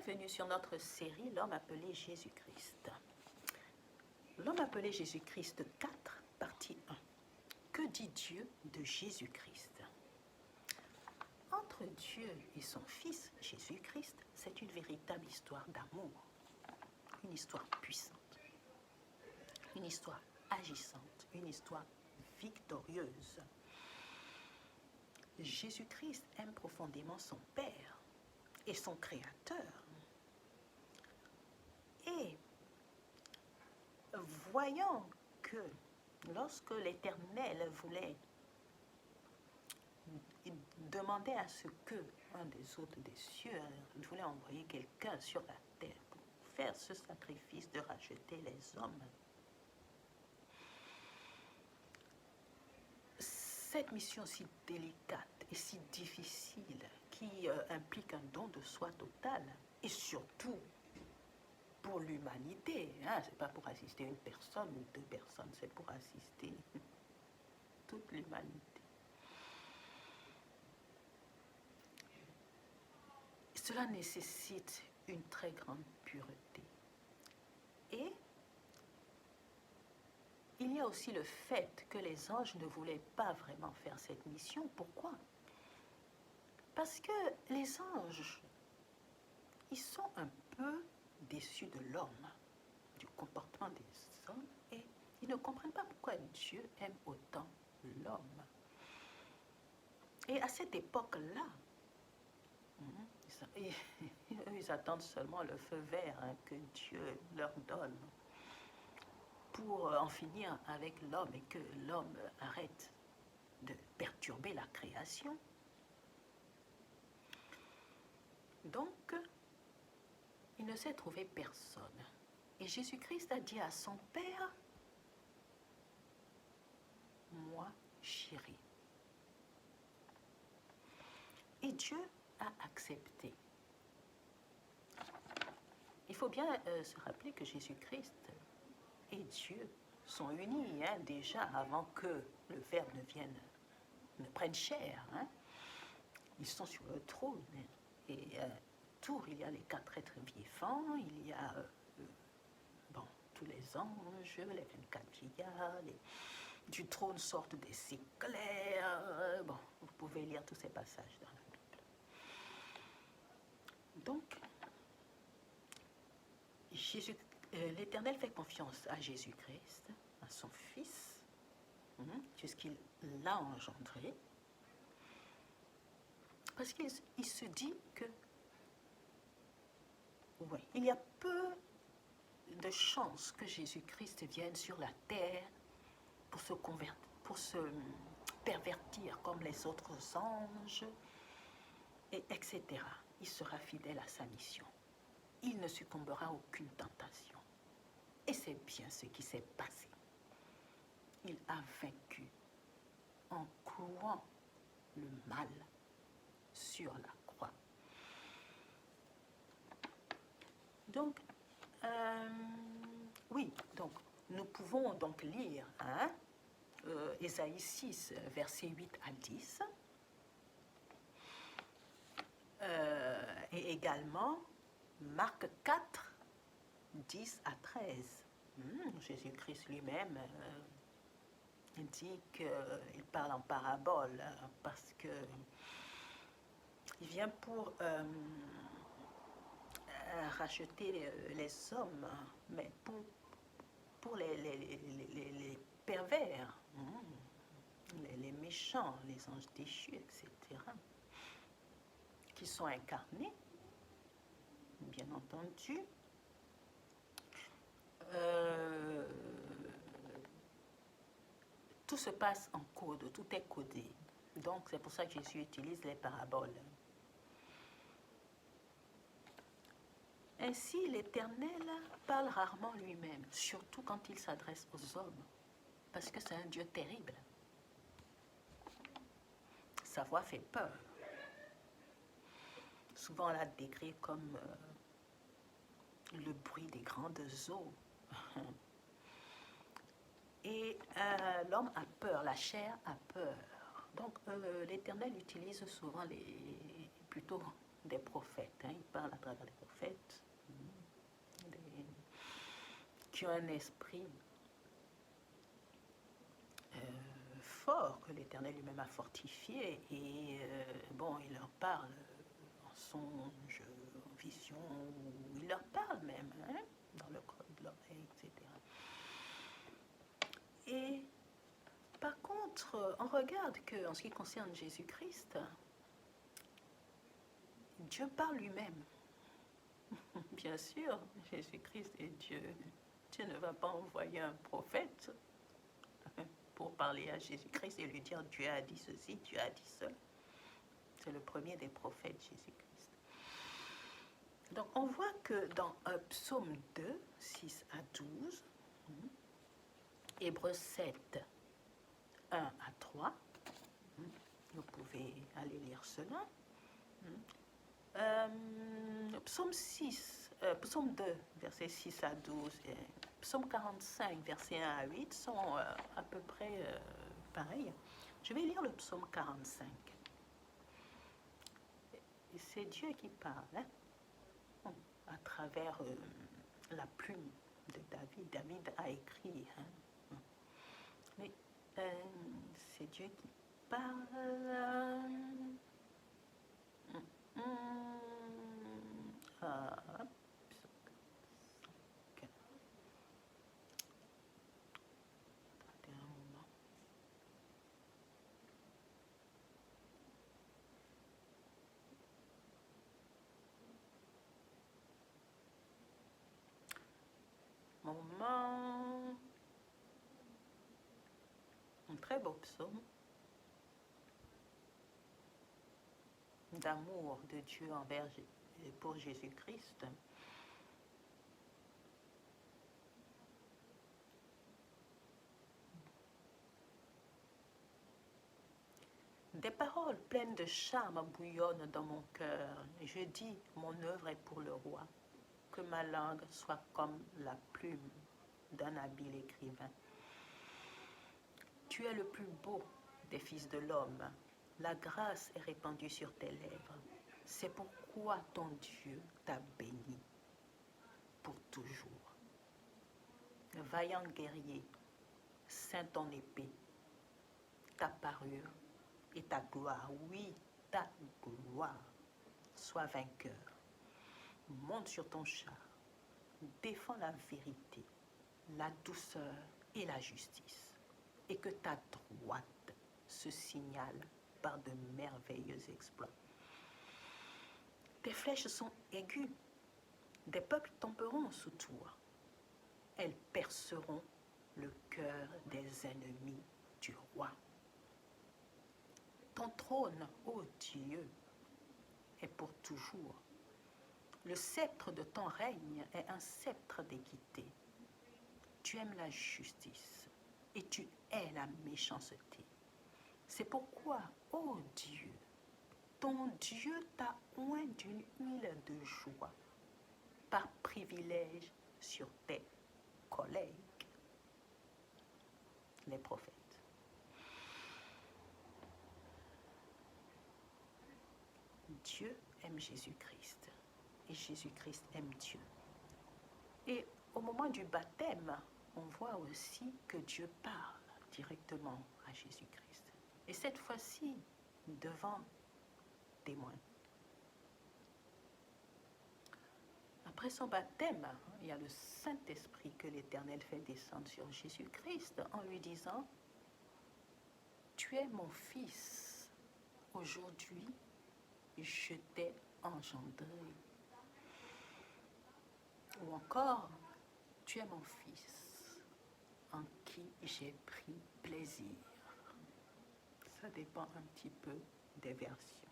bienvenue sur notre série L'homme appelé Jésus-Christ. L'homme appelé Jésus-Christ 4, partie 1. Que dit Dieu de Jésus-Christ? Entre Dieu et son Fils Jésus-Christ, c'est une véritable histoire d'amour, une histoire puissante, une histoire agissante, une histoire victorieuse. Jésus-Christ aime profondément son Père et son Créateur. Et voyant que lorsque l'Éternel voulait demander à ce que un des hôtes des cieux voulait envoyer quelqu'un sur la terre pour faire ce sacrifice de racheter les hommes, cette mission si délicate et si difficile qui implique un don de soi total et surtout pour l'humanité, hein, c'est pas pour assister une personne ou deux personnes, c'est pour assister toute l'humanité. Cela nécessite une très grande pureté. Et il y a aussi le fait que les anges ne voulaient pas vraiment faire cette mission. Pourquoi? Parce que les anges, ils sont un peu déçus de l'homme, du comportement des hommes, et ils ne comprennent pas pourquoi Dieu aime autant l'homme. Et à cette époque-là, ils attendent seulement le feu vert que Dieu leur donne pour en finir avec l'homme et que l'homme arrête de perturber la création. Donc, il ne s'est trouvé personne. Et Jésus-Christ a dit à son Père, « Moi, chéri. » Et Dieu a accepté. Il faut bien se rappeler que Jésus-Christ et Dieu sont unis déjà avant que le Verbe ne prenne chair. Ils sont sur le trône. Et autour, il y a les quatre êtres vivants, il y a tous les anges, les 24 vieillards, du trône sortent des éclairs. Vous pouvez lire tous ces passages dans la Bible. Donc, l'Éternel fait confiance à Jésus-Christ, à son Fils, puisqu'il l'a engendré, parce qu'il se dit que il y a peu de chances que Jésus-Christ vienne sur la terre pour se pervertir comme les autres anges, etc. Il sera fidèle à sa mission. Il ne succombera à aucune tentation. Et c'est bien ce qui s'est passé. Il a vaincu en clouant le mal sur la croix. Donc, donc nous pouvons donc lire Ésaïe 6, versets 8 à 10, et également Marc 4, 10 à 13. Jésus-Christ lui-même dit qu'il parle en parabole parce que il vient pour racheter les hommes, mais pour les pervers, les méchants, les anges déchus, etc., qui sont incarnés, bien entendu. Tout se passe en code, tout est codé. Donc, c'est pour ça que Jésus utilise les paraboles. Ainsi, l'Éternel parle rarement lui-même, surtout quand il s'adresse aux hommes, parce que c'est un Dieu terrible. Sa voix fait peur. Souvent, on la décrit comme le bruit des grandes eaux. Et l'homme a peur, la chair a peur. Donc, l'Éternel utilise souvent plutôt des prophètes. Il parle à travers les prophètes qui ont un esprit fort que l'Éternel lui-même a fortifié. Et bon, il leur parle en songe, en vision, ou il leur parle même, hein, dans le creux de l'oreille, etc. Et par contre, on regarde qu'en ce qui concerne Jésus-Christ, Dieu parle lui-même. Bien sûr, Jésus-Christ est Dieu. Dieu ne va pas envoyer un prophète pour parler à Jésus-Christ et lui dire Dieu a dit ceci, Dieu a dit cela. C'est le premier des prophètes, Jésus-Christ. Donc on voit que dans Psaume 2, 6 à 12, Hébreux 7, 1 à 3, vous pouvez aller lire cela. Psaume 2, versets 6 à 12, et Psaume 45, versets 1 à 8 sont à peu près pareils. Je vais lire le Psaume 45. Et c'est Dieu qui parle, hein, à travers la plume de David. David a écrit, hein, mais c'est Dieu qui parle. Moment. Un très beau psaume d'amour de Dieu envers pour Jésus-Christ. Des paroles pleines de charme bouillonnent dans mon cœur. Je dis, mon œuvre est pour le roi. Que ma langue soit comme la plume d'un habile écrivain. Tu es le plus beau des fils de l'homme. La grâce est répandue sur tes lèvres. C'est pourquoi ton Dieu t'a béni pour toujours. Vaillant guerrier, ceins ton épée, ta parure et ta gloire, oui, ta gloire, sois vainqueur. Monte sur ton char, défends la vérité, la douceur et la justice, et que ta droite se signale par de merveilleux exploits. Tes flèches sont aiguës, des peuples tomberont sous toi. Elles perceront le cœur des ennemis du roi. Ton trône, ô Dieu, est pour toujours. Le sceptre de ton règne est un sceptre d'équité. Tu aimes la justice et tu hais la méchanceté. C'est pourquoi, ô Dieu, ton Dieu t'a oint d'une huile de joie, par privilège sur tes collègues, les prophètes. Dieu aime Jésus-Christ et Jésus-Christ aime Dieu. Et au moment du baptême, on voit aussi que Dieu parle directement à Jésus-Christ. Et cette fois-ci, devant témoins. Après son baptême, il y a le Saint-Esprit que l'Éternel fait descendre sur Jésus-Christ en lui disant « Tu es mon fils, aujourd'hui je t'ai engendré. » Ou encore « Tu es mon fils, en qui j'ai pris plaisir. » Ça dépend un petit peu des versions.